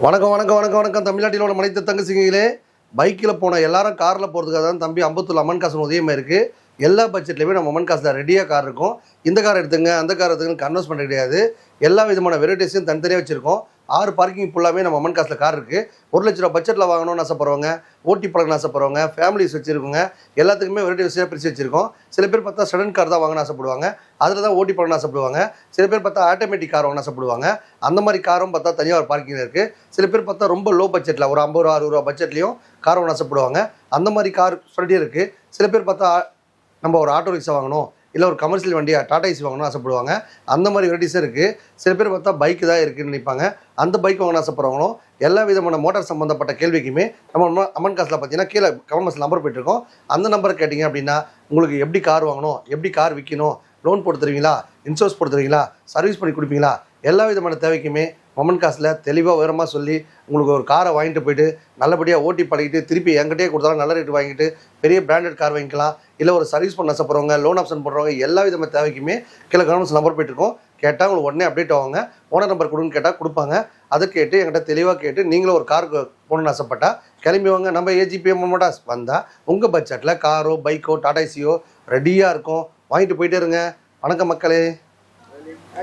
வணக்கம் வணக்கம் வணக்கம் வணக்கம் தமிழ்நாட்டிலோட மனித தங்கச்சிங்களே. பைக்கில் போன எல்லாரும் காரில் போகிறதுக்காக தான் தம்பி அம்பத்தூர் அம்மன் காசு உதயமாக இருக்குது. எல்லா பட்ஜெட்லையுமே நம்ம அம்மன் காசில் ரெடியாக கார் இருக்கும். இந்த கார் எடுத்துங்க அந்த கார் எடுத்துங்கன்னு கன்வெர்ஸ் பண்ண கிடையாது. எல்லா விதமான வெரைட்டிஸையும் தனித்தனியாக வச்சுருக்கோம். 6 பார்க்கிங் ஃபுல்லாமே நம்ம அம்மன் காசில் கார் இருக்குது. 1 லட்ச ரூபா பட்ஜெட்டில் வாங்கணும்னு ஆசைப்படுறவங்க, ஓட்டி பழகணும்னு ஆசைப்படுறவங்க, ஃபேமிலிஸ் வச்சுருக்கோங்க. எல்லாத்துக்குமே வெரைட்டிஸாக பிரித்து வச்சுருக்கோம். சில பேர் பார்த்தா சடன் கார் தான் வாங்கணும்னு ஆசைப்படுவாங்க, அதில் தான் ஓட்டி பழகணும்னு ஆசைப்படுவாங்க. சில பேர் பார்த்தா ஆட்டோமேட்டிக் கார் வாங்கணும்னு ஆசைப்படுவாங்க, அந்த மாதிரி காரும் பார்த்தா தனியாக ஒரு பார்க்கிங் இருக்குது. சில பேர் பார்த்தா ரொம்ப லோ பட்ஜெட்டில் ஒரு 50 ரூபா 60 ரூபா பட்ஜெட்லேயும் கார் வாங்கணும்னு ஆசைப்படுவாங்க, அந்த மாதிரி கார் சொல்லிட்டே இருக்குது. சில பேர் பார்த்தா நம்ம ஒரு ஆட்டோ ரிக்ஷா வாங்கணும், இல்லை ஒரு கமர்ஷியல் வண்டியாக டாடா ஏசி வாங்கணும்னு ஆசைப்படுவாங்க, அந்த மாதிரி வெரைட்டிஸும் இருக்குது. சில பேர் பார்த்தா பைக்கு தான் இருக்குதுன்னு நினைப்பாங்க, அந்த பைக் வாங்கணும்னு ஆசைப்படுறவங்களும். எல்லா விதமான மோட்டார் சம்மந்தப்பட்ட கேள்விக்குமே நம்ம அம்மன் காசில் பார்த்தீங்கன்னா கீழே கமெண்ட்ஸ் நம்பர் போயிட்டுருக்கோம். அந்த நம்பரை கேட்டிங்க அப்படின்னா உங்களுக்கு எப்படி கார் வாங்கணும், எப்படி கார் விற்கணும், லோன் போட்டு தருவீங்களா, இன்சூரன்ஸ் போட்டு தருவீங்களா, சர்வீஸ் பண்ணி கொடுப்பீங்களா, எல்லா விதமான தேவைக்குமே அம்மன் காசில் தெளிவாக விவரமாக சொல்லி உங்களுக்கு ஒரு காரை வாங்கிட்டு போயிட்டு நல்லபடியாக ஓட்டி பழகிட்டு திருப்பி என்கிட்டயே கொடுத்தாலும் நல்ல ரேட்டு வாங்கிட்டு பெரிய பிராண்டட் கார் வாங்கிக்கலாம். இல்லை ஒரு சர்வீஸ் பண்ண ஆசைப்படுறவங்க, லோன் ஆப்ஷன் பண்ணுறவங்க, எல்லா விதமான தேவைக்குமே கீழே கமெண்ட்ஸ் நம்பர் போயிட்டுருக்கோம். கேட்டால் உங்களுக்கு உடனே அப்டேட் ஆவாங்க. ஓனர் நம்பர் கொடுன்னு கேட்டால் கொடுப்பாங்க. அதை கேட்டு என்கிட்ட தெளிவாக கேட்டு நீங்களும் ஒரு காருக்கு போகணுன்னு ஆசைப்பட்டால் கிளம்பிவாங்க. நம்ம ஏஜிபிஎம் மோட்டார்ஸ் வந்தால் உங்கள் பட்ஜெட்டில் காரோ பைக்கோ டாடா ஏசியோ ரெடியாக இருக்கும், வாங்கிட்டு போயிட்டே இருங்க. வணக்கம் மக்களே.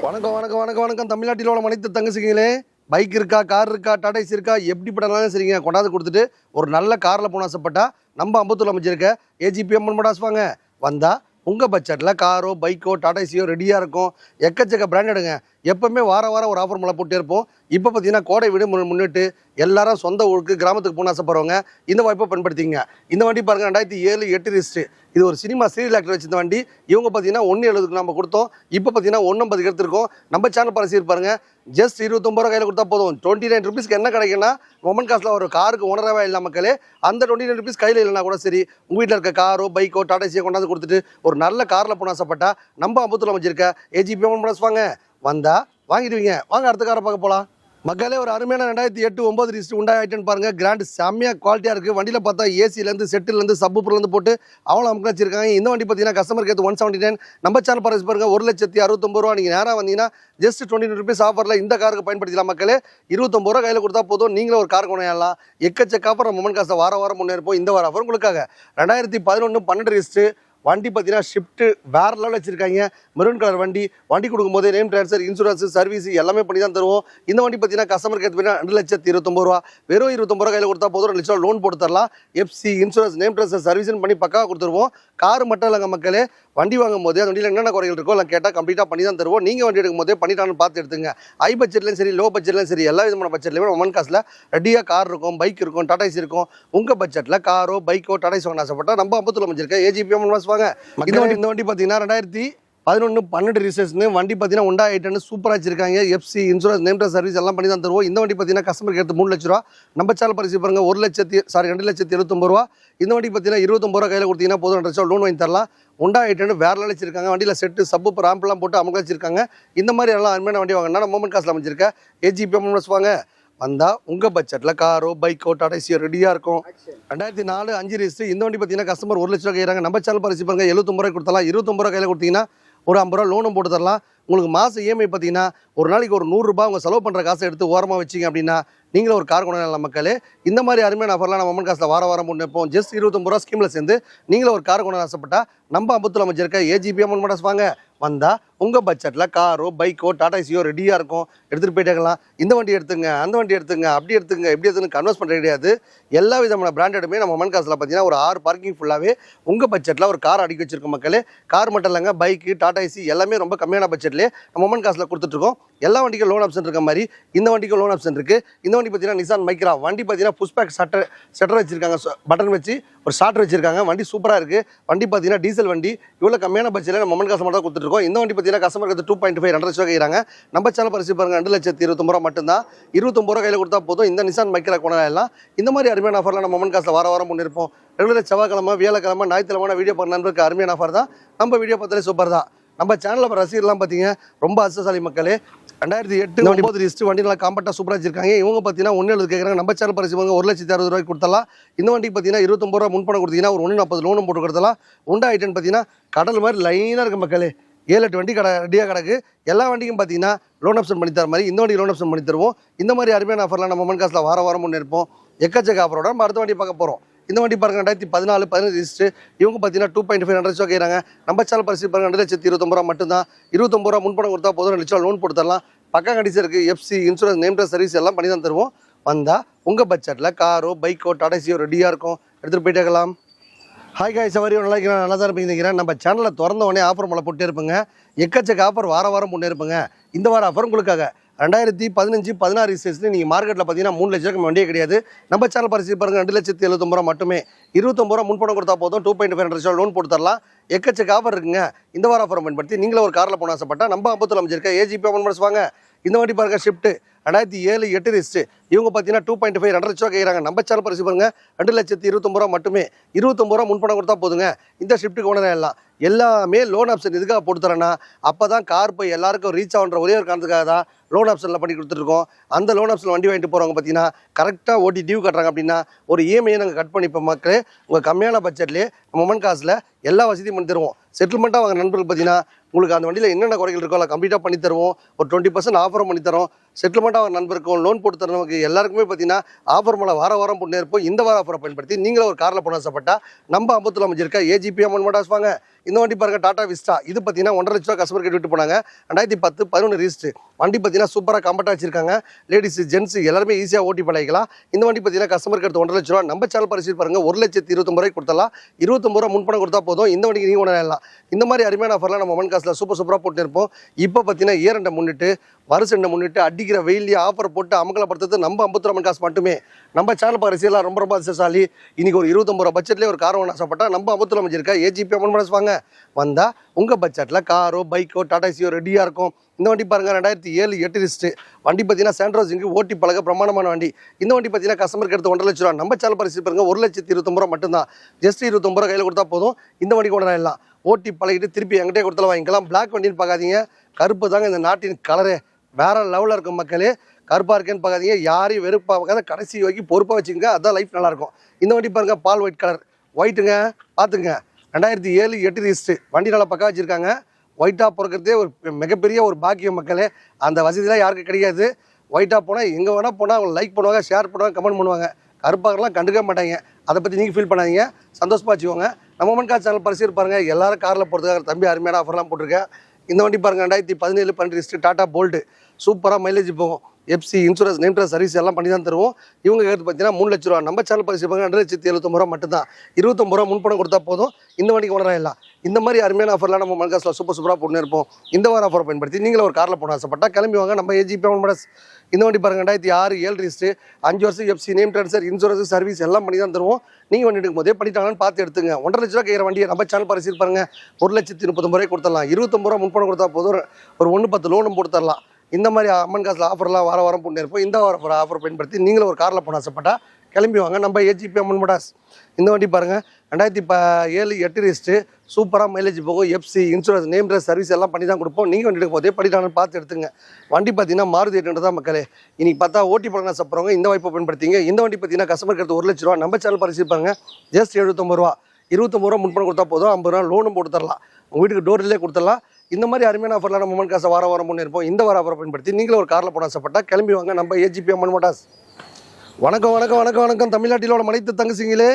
வணக்கம் வணக்கம் வணக்கம் வணக்கம் தமிழ்நாட்டிலோட மனித தங்கச்சிங்களே. பைக் இருக்கா, கார் இருக்கா, டாடா ஏசி இருக்கா, எப்படி படம்னாலும் சரிங்க, கொண்டாந்து கொடுத்துட்டு ஒரு நல்ல காரில் போன ஆசைப்பட்டா நம்ம அம்பத்தூர் அமைச்சிருக்க ஏஜிபிஎம் மோட்டார்ஸ் வாங்க. வந்தால் உங்கள் பட்ஜெட்டில் காரோ பைக்கோ டாடா ஏசியோ ரெடியாக இருக்கும். எக்கச்சக்க பிராண்டடுங்க. எப்போவுமே வாரம் ஒரு ஆஃபர் மேலே போட்டே இருப்போம். இப்போ பார்த்தீங்கன்னா கோடை விடு முன்னிட்டு எல்லாரும் சொந்த ஊருக்கு கிராமத்துக்கு போன ஆசைப்படுறவங்க இந்த வாய்ப்பை பயன்படுத்திங்க. இந்த வண்டி பாருங்கள், 2007 8 ரிஸ்ட்டு. இது ஒரு சினிமா சீரியல் ஆக்டர் வச்சிருந்த வண்டி. இவங்க பார்த்தீங்கன்னா 1.70 நம்ம கொடுத்தோம். இப்போ பார்த்தீங்கன்னா 1.50 எடுத்துருக்கோம். நம்ம சேனல் பரிசு பாருங்க, ஜஸ்ட் 29 ரூபா கையில் கொடுத்தா போதும். 29 ருபீஸ்க்கு என்ன கிடைக்குன்னா மொமன் காசில் ஒரு காருக்கு ஓனராகவே இல்லை மக்களே. அந்த 29 ருபீஸ் கையில் இல்லைனா கூட சரி, உங்கள் வீட்டில் இருக்க காரோ பைக்கோ டாடா ஏசியோ கொண்டாந்து கொடுத்துட்டு ஒரு நல்ல காரில் போன ஆசைப்பட்டா நம்ம அம்பத்தூர் அமைச்சிருக்க ஏஜிபிஎம் மோட்டார்ஸ் வாங்க. வந்தால் வாங்கிடுவீங்க. வாங்க அடுத்த காரை பார்க்க போகலாம். மக்களே, ஒரு அருமையான 2008 9 ரிஸ்ட் உண்டாய் ஐட்டன் பாருங்கள். கிராண்ட் செம்மையாக குவாலிட்டியாக இருக்குது. வண்டியில் பார்த்தா ஏசிலேருந்து செட்டிலேருந்து சப்புலேருந்து போட்டு அவ்வளோ நமக்கு வச்சிருக்காங்க. இந்த வண்டி பார்த்தீங்கன்னா கஸ்டமருக்கு ஏற்று 179. நம்ம சேனல் பரிசு பாருங்கள், 1,69 ரூபா. நீங்கள் நேராக வந்தீங்கன்னா ஜஸ்ட் 29 ருபீஸ் ஆஃபரில் இந்த காருக்கு பயன்படுத்தலாம் மக்களே. 29 ரூபா கையில் கொடுத்தா போதும், நீங்களும் ஒரு கார் கொண்டாடலாம். எக்கச்சக்க ஆஃபர் நம்ம மொமன் காசை வாரம் முன்னேற்போம். இந்த வார ஆஃபர் உங்களுக்காக 2011 12 ரிஸ்ட்டு வண்டி பார்த்தீங்கன்னா ஷிஃப்ட்டு வேறு லெவலில் வச்சுருக்காங்க. மெரூன் கலர் வண்டி கொடுக்கும்போது நேம் ட்ரான்ஸ்ஃபர், இன்சூரன்ஸ், சர்வீஸ் எல்லாமே பண்ணி தான் தருவோம். இந்த வண்டி பார்த்தீங்கன்னா கஸ்டமருக்கு ஏற்ற 2,29 ரூபா. வெறும் 29 ரூபா கையில் கொடுத்தா போதும், 2 லட்சம் லோன் போட்டு தரலாம். எஃப்சி, இன்சூரன்ஸ், நேம் ட்ரான்ஸ்ஃபர், சர்வீஸ்னு பண்ணி பக்காவாக கொடுத்துருவோம். கார் மட்டும் இல்லைங்க மக்களே, வண்டி வாங்கும் போதே அந்த வண்டியில் என்னென்ன குறைகள் இருக்கோ எல்லாம் கேட்டால் கம்ப்ளீட்டாக பண்ணி தான் தருவோம். நீங்கள் வண்டி எடுக்கும் போதே பண்ணிட்டான்னு பார்த்து எடுத்துங்க. ஹை பட்ஜெட்லையும் சரி, லோ பட்ஜெட்லையும் சரி, எல்லா விதமான பட்ஜெட்லையுமே அம்மன் காசில் ரெடியாக கார் இருக்கும், பைக் இருக்கும், டாடா ஏசி இருக்கும். உங்கள் பட்ஜெட்டில் காரோ பைக்கோ டாடா ஏசி வாங்க ஆசைப்பட்டால் நம்ம அம்பத்தூர் அமைச்சிருக்க ஏஜிபிஎம் மோட்டார்ஸ் வாங்க. இந்த வண்டி பார்த்தீங்கன்னா 2011 12 ரிஜிஸ்ட்ரேஷன் வண்டி பார்த்தீங்கன்னா உண்டாய் ஐட்டன் சூப்பராக வச்சிருக்காங்க. FC, insurance, name transfer, service எல்லாம் பண்ணி தான் தருவோம். இந்த வண்டி பார்த்தீங்கன்னா கஸ்டமருக்கு எடுத்து 3 லட்ச ரூபா. நம்ம சேனல் பரிசு பாருங்கள், 2,79 ரூபா. இந்த வண்டி பார்த்தீங்கன்னா 29 ரூபா கையில் கொடுத்தீங்கன்னா போதும், 2 லட்சம் லோன் வாங்கி தரலாம். உண்டாய் ஐட்டன் வேறு வச்சிருக்காங்க. வண்டியில் செட்டு சப்பு ராம்ப்லாம் போட்டு அமங்க வச்சிருக்காங்க. இந்த மாதிரி எல்லாம் அருமையான வண்டி வாங்கினா நம்ம மொமன் காசில் அமைச்சிருக்க ஏஜிபிஎம் மோட்டார்ஸ் வாங்க. வந்தால் உங்கள் பட்ஜெட்டில் காரோ பைக்கோ டாடா ஏசியோ ரெடியாக இருக்கும். 2004 5 ரிஜிஸ்ட்ரு. இந்த வண்டி பார்த்தீங்கன்னா கஸ்டமர் 1 லட்ச ரூபா கையிறாங்க. நம்ம சேனல் பரிசு பாருங்கள், 79 ரூபாய் கொடுத்தலாம். 29 ரூபா கையில் கொடுத்தீங்கன்னா ஒரு 50 ரூபா லோனும் போட்டு தரலாம். உங்களுக்கு மாதம் இஎம்ஐ பார்த்தீங்கன்னா ஒரு நாளைக்கு ஒரு 100 ரூபாய் உங்கள் செலவு பண்ணுற காசை எடுத்து ஓரமாக வச்சிங்க அப்படின்னா நீங்களும் ஒரு கார் கொண்டாடலாம் மக்களே. இந்த மாதிரி அருமையான ஆஃபர்லாம் நம்ம அம்மன் காசில் வாரம் முன்னேற்போம். ஜஸ்ட் 29 ரூபா ஸ்கீமில் சேர்ந்து நீங்களும் ஒரு கார் கொண்டாட ஆசைப்பட்டா நம்ம அம்பத்தூர் அமைச்சிருக்க ஏஜிபிஎம் மோட்டார்ஸ் வாங்க. வந்தால் உங்கள் பட்ஜெட்டில் காரோ பைக்கோ டாடா ஏசியோ ரெடியாக இருக்கும், எடுத்துகிட்டு போயிட்டேக்கலாம். இந்த வண்டி எடுத்துங்க, அந்த வண்டி எடுத்துங்க, அப்படி எடுத்துங்க, எப்படி எடுத்துன்னு கன்வெர்ஸ் பண்ணுற கிடையாது. எல்லா விதமான பிராண்டடுமே நம்ம அம்மன் காசில் பார்த்தீங்கன்னா ஒரு 6 பார்க்கிங் ஃபுல்லாகவே உங்கள் பட்ஜெட்டில் ஒரு கார் அடிக்க வச்சிருக்கோம் மக்களே. கார் மட்டும் இல்லைங்க, பைக்கு டாடா ஏசி எல்லாமே ரொம்ப கம்மியான பட்ஜெட்லேயே நம்ம அம்மன் காசில் கொடுத்துட்ருக்கோம். எல்லா வண்டிக்கும் லோன் ஆப்ஷன் இருக்க மாதிரி இந்த வண்டிக்கும் லோன் ஆப்ஷன் இருக்குது. இந்த வண்டி பார்த்தீங்கன்னா நிசான் மைக்ரா வண்டி பார்த்தீங்கன்னா புஷ்பேக் ஷட்டர் வச்சிருக்காங்க, பட்டன் வச்சு ஒரு ஷார்ட்டர் வச்சிருக்காங்க. வண்டி சூப்பராக இருக்குது. வண்டி பார்த்தீங்கன்னா டீசல் வண்டி, இவ்வளோ கம்மியான பட்ஜெட்டில் நம்ம அம்மன் காசு மட்டும் தான் கொடுத்துருக்கோம். இந்த வண்டி பார்த்தீங்கன்னா கஸ்டமருக்கு 2.5 2 லட்சம் கைறாங்க. நம்ம சேனல் பரிசு பாருங்கள், 2,29 ரூபா மட்டும்தான். 29 ரூபா கையில் கொடுத்தா போதும், இந்த நிசான் மைக்ரா கொண்டாடலாம். இந்த மாதிரி அருமையான ஆஃபர்லாம் நம்ம அம்மன் காசில் வாரம் முன்னேற்போம். ரெகுலர் செவ்வாய்க்கிழமை, வியாழக்கிழமை, ஞாயிற்றுக்கிழமை வீடியோ பண்ண நண்பருக்கு அருமையான ஆஃபர் தான். நம்ம வீடியோ பார்த்தாலே சூப்பர் தான். நம்ம சேனலில் ரசிகர்லாம் பார்த்தீங்க ரொம்ப அதிர்ஷ்டசாலி மக்களே. 2008 9 ரிஸ்ட் வண்டி நல்லா காம்பேக்டாக சூப்பராக வச்சிருக்காங்க. இவங்க பார்த்தீங்கன்னா 1.70 கேட்குறாங்க. நம்ம சேனல் பரிசு 1,60,60 ரூபாய்க்கு கொடுத்தலாம். இந்த வண்டிக்கு பார்த்தீங்கன்னா 29 ரூபா முன்பணம் கொடுத்தீங்கன்னா ஒரு 1.40 லோனும் போட்டு கொடுத்தலாம். உண்டாய் ஐட்டன் பார்த்தீங்கன்னா கடல் மாதிரி லைனாக இருக்குது மக்களே. 7-8 வண்டி ரெடியாக கிடக்கு. எல்லா வண்டிக்கும் பார்த்தீங்கன்னா லோன் ஆப்ஷன் பண்ணி தர மாதிரி இந்த வண்டி லோன் ஆப்ஷன் பண்ணி தருவோம். இந்த மாதிரி அருமையான ஆஃபர்லாம் நம்ம மொமெண்ட் காசில் வாரம் முன்னேற்போம். எக்கச்சக்க ஆஃபரோட நம்ம அடுத்த வண்டி பார்க்க போகிறோம். இந்த வண்டி பாருங்க 2014 15 ரிஜிஸ்டர். இவங்க பார்த்தீங்கன்னா 2.5 லட்சம் கேட்குறாங்க. நம்ம சேனல் பரிசு பாருங்க 2,29,000 மட்டும்தான். 29 ரூபா முன்பணம் கொடுத்தா போதும் 2 லட்சம் லோன் போட்டு தரலாம். பக்கா கண்டிஷன் இருக்குது. FC insurance name dress service எல்லாம் பண்ணி தான் தருவோம். வந்தால் உங்கள் பட்ஜெட்டில் காரோ பைக்கோ டாடாசியோ ரெடியாக இருக்கும், எடுத்துகிட்டு போயிட்டே இருக்கலாம். ஹாய் காய் சவாரி நல்லா இருக்கிறேன், நல்லா தான் இருப்பீங்க. நம்ம சேனலில் திறந்த உடனே ஆஃபர் மழை போட்டே இருப்பேங்க. எக்கச்சக்க ஆஃபர் வாரம் முன்னே இருப்பேங்க. இந்த வாரம் ஆஃபர் உங்களுக்காக 2015 16 ரிஜிஸ்ட்ரேஷன் நீங்கள் மார்க்கெட்டில் பார்த்தீங்கன்னா 3 லட்சம் வண்டியே கிடையாது. நம்ம சேனல் பரிசு பாருங்கள் 2,79,000 மட்டுமே. 29 ரூபா முன்பணம் கொடுத்தா போதும் 2.5 லட்சம் லோன் போட்டு தரலாம். எக்கச்சக்க ஆஃபர் இருக்குங்க. இந்த வாரம் ஆஃபர் பயன்படுத்தி நீங்களும் ஒரு காரில் போன ஆசைப்பட்டா நம்ம 50 அமைச்சிருக்க ஏஜிபி அமௌண்ட் வாங்க. இந்த வண்டி பாருங்க ஷிஃப்ட் 2007 8 ரிஜிஸ்டர். இவங்க பார்த்தீங்கன்னா 2.5 2 லட்சம் கேட்குறாங்க. நம்ம சேனல் பரிசு பாருங்க 2,29,000 ரூபா மட்டுமே. 29 ரூபா முன்பணம் கொடுத்தா போதுங்க. இந்த ஷிஃப்ட்டுக்கு ஓனர் எல்லாம் எல்லாமே லோன் ஆப்ஷன் எதுக்காக போட்டு தரேன்னா அப்போ தான் கார் போய் எல்லாருக்கும் ரீச் ஆகுன்ற ஒரே ஒரு காரணத்துக்காக தான் லோன் ஆப்ஷனில் பண்ணி கொடுத்துருக்கோம். அந்த லோன் ஆப்ஷனில் வண்டி வாங்கிட்டு போகிறவங்க பார்த்தீங்கன்னா கரெக்டாக ஓட்டி டியூ கட்டுறாங்க அப்படின்னா ஒரு இஎம்ஐயை நாங்கள் கட் பண்ணிப்போம். மக்களே உங்கள் கம்மியான பட்ஜெட்லேயே மொமெண்ட் காசில் எல்லா வசதியும் பண்ணி தருவோம். செட்டில்மெண்ட்டாக அவங்க நண்பர்கள் பார்த்தீங்கன்னா உங்களுக்கு அந்த வண்டியில் என்னென்ன குறைகள் இருக்கோ அதை கம்ப்ளீட்டாக பண்ணி தருவோம். ஒரு 20% ஆஃபரும் பண்ணி தரோம். செட்டில்மெண்ட்டாக அவங்க நண்பருக்கும் லோன் போட்டு தரவங்க எல்லாருக்குமே பார்த்தீங்கன்னா ஆஃபர் மேலே வாரம் போட்டு இருப்போம். இந்த வாரம் ஆஃபரை பயன்படுத்தி நீங்களும் ஒரு காரில் போன ஆசைப்பட்டா நம்ம 50 அமைச்சிருக்க ஏஜிபி அமௌண்ட் வாங்க. இந்த வண்டி பாருங்க டாடா விஸ்டா. இது பார்த்தீங்கன்னா 1.5 லட்ச ரூபா கஸ்டமர் கிட்ட விட்டு போனாங்க. 2010 11 ரிஜிஸ்டர். வண்டி பார்த்தீங்கன்னா சூப்பராக கம்ஃபர்ட்டாக வச்சிருக்காங்க. லேடிஸ் ஜென்ஸ் எல்லாருமே ஈஸியாக ஓட்டி பழகிக்கலாம். இந்த வண்டி பார்த்தீங்கன்னா கஸ்டமருக்கு எடுத்து 1.5 லட்ச ரூபா. நம்ம சேனல் பரிசு பாருங்க 1,29,000 கொடுத்தலாம். 29 ரூபா முன்பணம் கொடுத்தா போதும். இந்த வண்டிக்கு நீங்கள் ஒன்றும் இந்த மாதிரி அருமையான ஆஃபர்லாம் நம்ம மொமெண்ட் காசில் சூப்பராக போட்டு இருப்போம். இப்போ பார்த்தீங்கன்னா ஏரண்டை முன்னிட்டு வருஷண்டை முன்னிட்டு அடிக்கிற வெயிலே ஆஃபர் போட்டு அமங்கலப்படுத்துறது நம்ம 50 ரூபா காசு மட்டுமே. நம்ம சேனல் பரிசெல்லாம் ரொம்ப அதிர்ஷ்டசாலி. இன்னைக்கு ஒரு 29 ரூபா பட்ஜெட்லேயே ஒரு கார் வாங்க ஆசைப்பட்டா நம்ம 50 ரூபா அமைச்சிருக்கா ஏஜிபி அமௌண்ட் வாங்க. வந்தால் உங்கள் பட்ஜெட்டில் காரோ பைக்கோ டாடாசியோ ரெடியாக இருக்கும். இந்த வண்டி பாருங்கள் 2007 8 ரிஜிஸ்டர். வண்டி பார்த்தீங்கன்னா சாண்ட்ரோஸிங்கு ஓட்டி பழக பிரமாணமான வண்டி. இந்த வண்டி பார்த்தீங்கன்னா கஸ்டமருக்கு எடுத்து 1.5 லட்ச ரூபா. நம்ம சேனல் பரிசு பாருங்க 1,29,000 ரூபா மட்டும்தான். ஜஸ்ட் 29 ரூபா கையில் கொடுத்தா போதும். இந்த வண்டி கொண்டு எல்லாம் ஓட்டி பழகிட்டு திருப்பி எங்கிட்டே கொடுத்தாலும் வாங்கிக்கலாம். பிளாக் வண்டின்னு பார்க்காதீங்க, கருப்பு தாங்க இந்த நாட்டின் கலரே. வேற லெவலில் இருக்கும் மக்களே. கருப்பாக இருக்கேன்னு பார்க்காதீங்க, யாரையும் வெறுப்பாக பார்க்காத, கடைசி வரைக்கும் பொறுப்பாக வச்சுக்கோங்க. அதுதான் லைஃப் நல்லாயிருக்கும். இந்த வண்டி பாருங்க பால் ஒயிட் கலர் ஒயிட்டுங்க, பார்த்துங்க 2007 8 ரிஜிஸ்டர். வண்டி நல்லா பக்கம் வச்சுருக்காங்க. ஒயிட்டாக பிறக்கிறதே ஒரு மிகப்பெரிய ஒரு பாக்கியம் மக்களே. அந்த வசதிலாம் யாருக்கும் கிடையாது. ஒயிட்டாக போனால் எங்கே வேணால் போனால் அவங்க லைக் பண்ணுவாங்க, ஷேர் பண்ணுவாங்க, கமெண்ட் பண்ணுவாங்க. கருப்பாகலாம் கண்டுக்க மாட்டாங்க. அதை பற்றி நீங்கள் ஃபீல் பண்ணாதீங்க, சந்தோஷமாக வச்சுக்கோங்க. நம்ம மொமெண்ட் கார் சேனல் பரிசு பாருங்கள். எல்லாரும் காரில் போகிறதுக்காக தம்பி அருமையான ஆஃபர்லாம் போட்டிருக்கேன். இந்த வண்டி பாருங்கள் 2017 12 ரிஜிஸ்டர் டாடா போல்ட்டு. சூப்பராக மைலேஜ் போகும். FC insurance name dress service எல்லாம் பண்ணி தான் தருவோம். இவங்க எடுத்து பார்த்தீங்கன்னா 3 லட்ச ரூபா. நம்ம சேனல் பரிசு பாருங்க 2,79,000 ரூபா மட்டும்தான். 29 ரூபா முன்பணம் கொடுத்தா போதும். இந்த வண்டிக்கு ஓனராக இந்த மாதிரி அருமையான ஆஃபர்லாம் நம்ம மொமெண்ட் காசில் சூப்பராக போட்டு இருப்போம். இந்த வாரம் ஆஃபர் பயன்படுத்தி நீங்களும் ஒரு காரில் போன ஆசைப்பட்டா கிளம்பி வாங்க. நம்ம ஏஜிபி அமௌண்ட். இந்த வண்டி பாருங்க 2006 7 ரிஜிஸ்டர். 5 வருஷம் FC name transfer insurance service எல்லாம் பண்ணி தான் தருவோம். நீங்கள் வண்டி எடுக்கும் போதே பண்ணிட்டாங்கன்னு பார்த்து எடுத்துங்க. 1.5 லட்ச ரூபா கேட்குற வண்டியை நம்ம சேனல் பரிசு பாருங்க 1,39,000 ரூபாய் கொடுத்துடலாம். 29 ரூபா முன்பணம் கொடுத்தா போதும். ஒரு 1.10 லோனும் போட்டு தரலாம். இந்த மாதிரி அம்மன் காசில் ஆஃபர்லாம் வாரம் போட்டு இருப்போம். இந்த வாரம் ஆஃபர் பயன்படுத்தி நீங்களும் ஒரு காரில் போன ஆசைப்பட்டா கிளம்பி வாங்க. நம்ம ஏஜிபி அமௌண்ட். இந்த வண்டி பாருங்கள் 2007 8 ரிஜிஸ்டர். சூப்பராக மைலேஜ் போகும். FC insurance name dress service எல்லாம் பண்ணி தான் கொடுப்போம். நீங்கள் வண்டி எடுக்கும் போதே பண்ணிட்டாங்கன்னு பார்த்து எடுத்துங்க. வண்டி பார்த்தீங்கன்னா மாருதி 800 தான் மக்களே. இன்னைக்கு பார்த்தா ஓட்டி பழங்க சாப்பிட்றவங்க இந்த வாய்ப்பை பயன்படுத்திங்க. இந்த வண்டி பார்த்தீங்கன்னா கஸ்டமருக்கு எடுத்து 1 லட்ச ரூபா. நம்ம சேனல் பரிசிப்பாங்க ஜஸ்ட் 79 ரூபா. 29 ரூபா முன்பணம் கொடுத்தா போதும். 50 ரூபா லோனும் போட்டு தரலாம். உங்கள் வீட்டுக்கு டோரிலே கொடுத்துடலாம். இந்த மாதிரி அருமையான ஆஃபர்லாம் நம்ம மொமெண்ட் காசை வாரம் முன்னே இருப்போம். இந்த வாரம் ஆஃபரை பயன்படுத்தி நீங்களும் ஒரு காரில் போன ஆசைப்பட்டா கிளம்பி வாங்க. நம்ம ஏஜிபி அமௌண்ட். வணக்கம் தமிழ்நாட்டிலோட அனைத்து தங்கச்சிங்களே.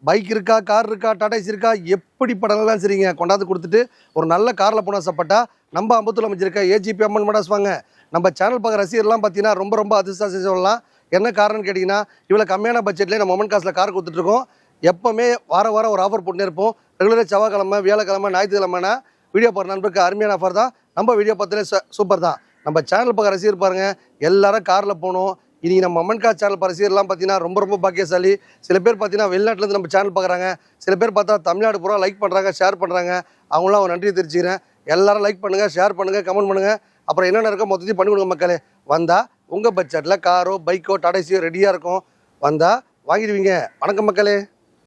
பைக் இருக்கா, கார் இருக்கா, டாடாஸ் இருக்கா, எப்படி படம்லாம் சரிங்க கொண்டாந்து கொடுத்துட்டு ஒரு நல்ல காரில் போன ஆசைப்பட்டா நம்ம 50 அமைச்சிருக்க ஏஜிபி அமௌண்ட் வாங்க. நம்ம சேனல் பார்க்குற ரசிகர்லாம் பார்த்தீங்கன்னா ரொம்ப அதிர்ஷ்டம் சொல்லலாம். என்ன காரணம்னு கேட்டிங்கன்னா இவ்வளோ கம்மியான பட்ஜெட்லேயே நம்ம மொமெண்ட் காசில் கார் கொடுத்துட்ருக்கோம். எப்போவுமே வாரம் ஒரு ஆஃபர் போட்டுனே இருப்போம். ரெகுலராக செவ்வாய்க்கிழமை, வியாழக்கிழமை, ஞாயிற்றுக்கிழமைனா வீடியோ போகிற நண்பருக்கு அருமையான ஆஃபர் தான். நம்ம வீடியோ பார்த்தாலே சூப்பர் தான். நம்ம சேனல் பார்க்குற ரசிகர் பாருங்கள், எல்லாரும் காரில் போகணும். இன்றைக்கி நம்ம மொமெண்ட் கார் சேனல் ரசிகர்லாம் பார்த்தீங்கன்னா ரொம்ப பாக்கியசாலி. சில பேர் பார்த்தீங்கன்னா வெளிநாட்டிலேருந்து நம்ம சேனல் பார்க்குறாங்க. சில பேர் பார்த்தா தமிழ்நாடு பூரா லைக் பண்ணுறாங்க, ஷேர் பண்ணுறாங்க. அவங்களாம் ஒரு நன்றியை தெரிஞ்சுக்கிறேன். எல்லாரும் லைக் பண்ணுங்கள், ஷேர் பண்ணுங்கள், கமெண்ட் பண்ணுங்கள். அப்புறம் என்னென்ன இருக்கோ மொத்தத்தையும் பண்ணி கொடுங்க மக்களே. வந்தால் உங்கள் பட்ஜெட்டில் காரோ பைக்கோ டாடாசியோ ரெடியாக இருக்கும். வந்தால் வாங்கிடுவீங்க. வணக்கம் மக்களே.